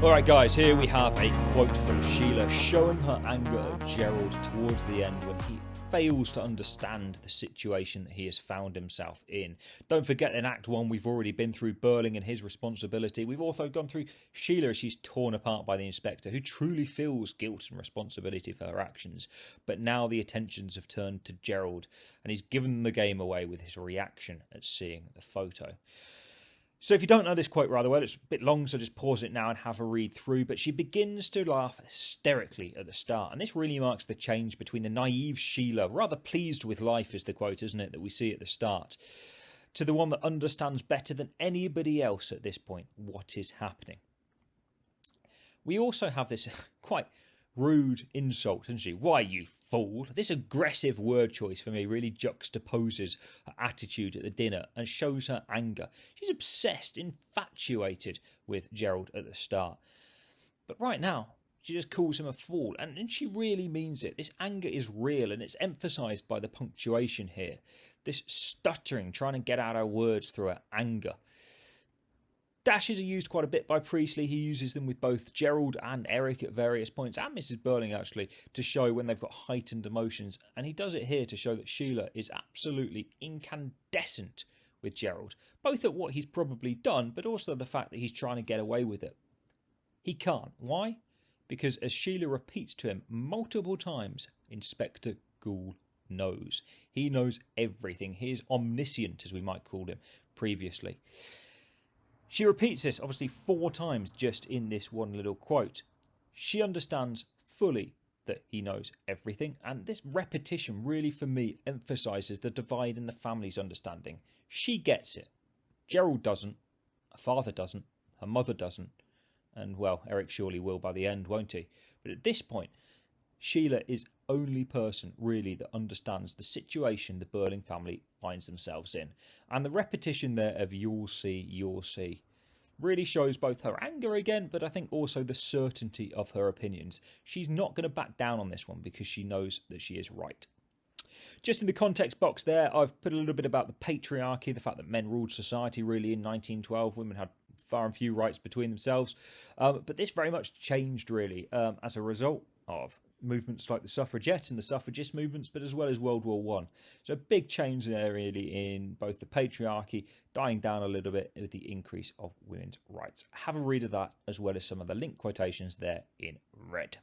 Alright guys, here we have a quote from Sheila showing her anger at Gerald towards the end when he fails to understand the situation that he has found himself in. Don't forget, in Act 1 we've already been through Burling and his responsibility. We've also gone through Sheila as she's torn apart by the Inspector, who truly feels guilt and responsibility for her actions. But now the attentions have turned to Gerald, and he's given the game away with his reaction at seeing the photo. So if you don't know this quote rather well, it's a bit long, so just pause it now and have a read through. But she begins to laugh hysterically at the start. And this really marks the change between the naive Sheila, rather pleased with life is the quote, isn't it, that we see at the start, to the one that understands better than anybody else at this point what is happening. We also have this quite rude insult, doesn't she? Why, you fool? This aggressive word choice for me really juxtaposes her attitude at the dinner and shows her anger. She's obsessed, infatuated with Gerald at the start. But right now, she just calls him a fool, and she really means it. This anger is real, and it's emphasised by the punctuation here. This stuttering, trying to get out her words through her anger. Dashes are used quite a bit by Priestley. He uses them with both Gerald and Eric at various points, and Mrs. Burling actually, to show when they've got heightened emotions. And he does it here to show that Sheila is absolutely incandescent with Gerald, both at what he's probably done, but also the fact that he's trying to get away with it. He can't. Why? Because as Sheila repeats to him multiple times, Inspector Goole knows. He knows everything. He is omniscient, as we might call him previously. She repeats this, obviously, 4 times just in this one little quote. She understands fully that he knows everything, and this repetition really, for me, emphasises the divide in the family's understanding. She gets it. Gerald doesn't. Her father doesn't. Her mother doesn't. And, well, Eric surely will by the end, won't he? But at this point, Sheila is the only person, really, that understands the situation the Burling family finds themselves in. And the repetition there of you'll see, really shows both her anger again, but I think also the certainty of her opinions. She's not going to back down on this one because she knows that she is right. Just in the context box there, I've put a little bit about the patriarchy, the fact that men ruled society really in 1912. Women had far and few rights between themselves. But this very much changed really as a result of movements like the suffragette and the suffragist movements, but as well as World War One. So a big change there really in both the patriarchy dying down a little bit with the increase of women's rights. Have a read of that as well as some of the link quotations there in red.